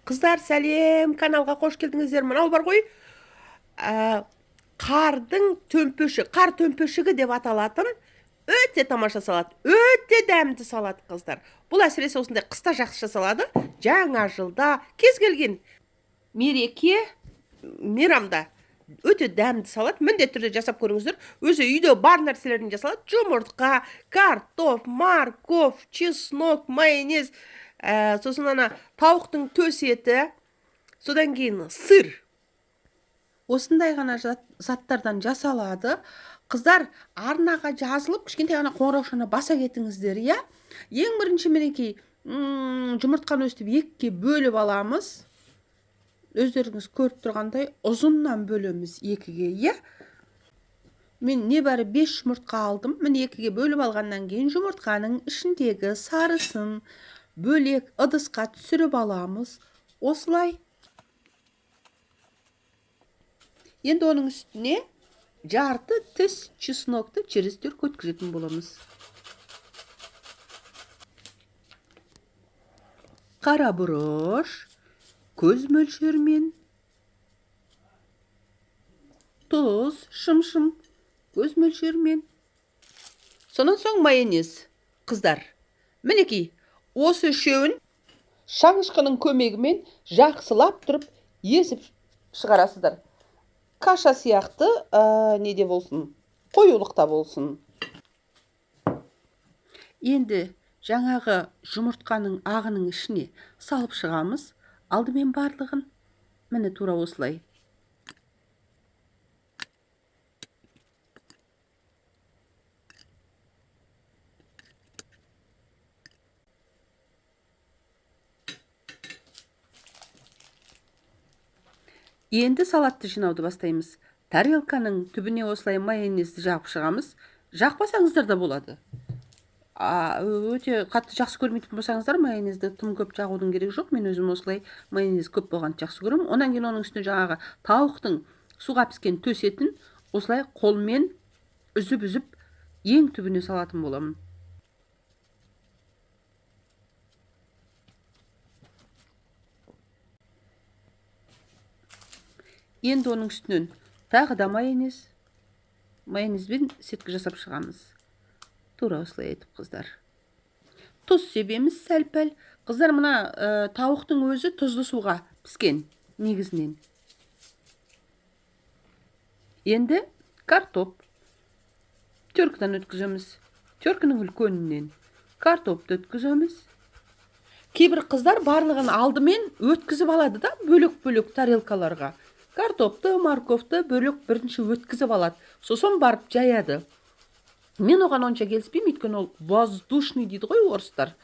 Қыздар, сәлем, каналға қош келдіңіздер. Мынау бар ғой, қардың төмпеші, қар төмпешігі деп аталатын өте тамаша салат, өте дәмді салат, қыздар. Бұл әсіресе осындай қыста жақсы жасалады. Жаңа жылда, кез келген мереке, мейрамда өте дәмді салат. Міндетті түрде жасап көріңіздер. Өзі үйде бар нәрселерден жасалады. Жұмыртқа, картоп, морковь, чеснок, майонез, сосын ана тауықтың төс еті, содан кейін сыр. Осындай ғана заттардан жасалады. Қыздар, арнаға жазылып, кішкентай ғана қоңыраушаны баса кетіңіздер, иә? Ең бірінші мінекей, жұмыртқаны өстіп екіге бөліп аламыз. Өздеріңіз көріп тұрғандай ұзыннан бөлеміз екіге, иә? Мен небәрі 5 жұмыртқа алдым. Мен екіге бөліп алғаннан кейін жұмыртқаның ішіндегі сарысын бөлек ыдысқа түсіріп аламыз. Осылай. Енді оның үстіне жарты тіс чеснокты через түрк өткізетін боламыз. Қара бұрыш, көз мөлшермен, тұз, шым-шым, көз мөлшермен. Сонан соң майонез, қыздар. Мінекей, осы үшеуін шаңышқының көмегімен жақсылап тұрып езіп шығарасыздар. Каша сияқты неде болсын, қоюлықта болсын. Енді жаңағы жұмыртқаның ағының ішіне салып шығамыз. Алдымен барлығын, міне тура осылай. Енді салатты жинауды бастаймыз. Тарелканың түбіне осылай майонезді жағып шығамыз. Жақпасаңыздар да болады. Өте қатты жақсы көрмейтін болсаңыздар, майонезді тым көп жағудың керек жоқ. Мен өзім осылай майонез көп болғанды жақсы көремін. Онан кейін оның үстіне жаңағы тауықтың суға піскен төс етін осылай қолмен үзіп ең түбіне салатын боламын. Енді оның үстінен тағы да майонезбен сеткі жасап шығамыз. Тура осылай етіп, қыздар. Тұз себеміз сәл-пәл. Қыздар, мына тауықтың өзі тұзды суға піскен негізінен. Енді картоп. Теркіден өткіземіз. Теркінің үлкенінен картопты өткіземіз. Кейбір қыздар барлығын алдымен өткізіп алады да, бөлек-бөлек тарелкаларға. Картопты, морковты бөлек бірінші өткізіп алады. Сосын барып жаяды. Мен оған онша келіспеймін, өйткені ол воздушный дейді ғой орыстар.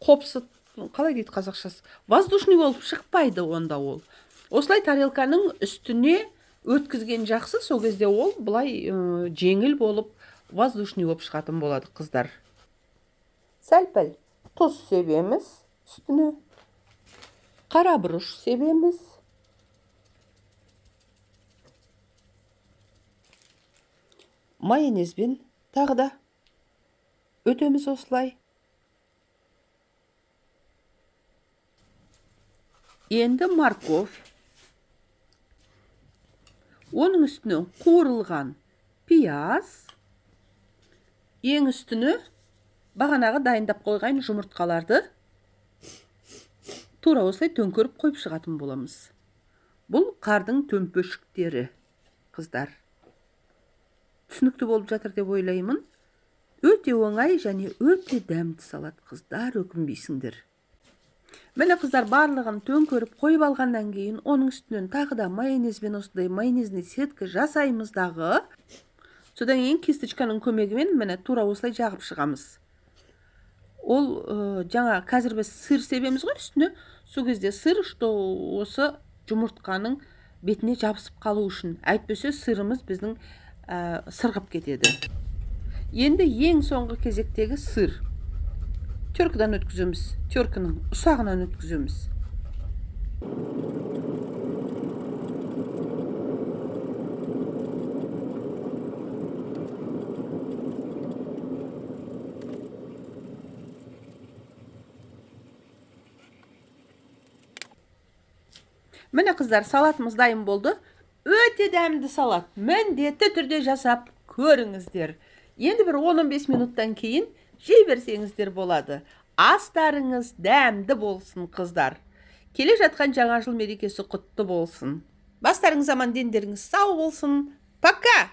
Қопсы, қалай дейді қазақшасы? Воздушный болып шықпайды онда ол. Осылай тарелканың үстіне өткізген жақсы, сол кезде ол бұлай жеңіл болып, воздушный болып шығатын болады, қыздар. Сәл-пәл тұз себеміз үстіне. Қара бұрыш себеміз. Майонезбен тағы да өтеміз осылай. Енді морковь. Оның үстіне қуырылған пияз. Ең үстіне бағанағы дайындап қойған жұмыртқаларды тура осылай төңкеріп қойып шығатын боламыз. Бұл қардың төмпешіктері, қыздар. Түсінікті болып жатыр деп ойлаймын. Өте оңай және өте дәмді салат, қыздар, өкінбейсіңдер. Міне, қыздар, барлығын төңкеріп қойып алғаннан кейін, оның үстінен тағы да майонезбен осындай майонезный сеткі жасаймыз дағы. Содан кейін кисточканың көмегімен міне тура осылай жағып шығамыз. Ол жаңа қазір біз сыр себеміз ғой үстіне. Сол кезде сыр, что осы жұмыртқаның бетіне жабысып қалу үшін. Әйтпесе сырымыз біздің сырғып кетеді. Енді ең соңғы кезектегі сыр. Теркіден өткіземіз. Теркінің ұсағынан өткіземіз. Міне қыздар, салатымыз дайын болды. Өте дәмді салат. Міндетті түрде жасап көріңіздер. Енді бір 10-15 минуттан кейін жей берсеңіздер болады. Астарыңыз дәмді болсын қыздар. Келе жатқан жаңа жыл мерекесі құтты болсын. Бастарыңыз аман, дендеріңіз сау болсын. Пока!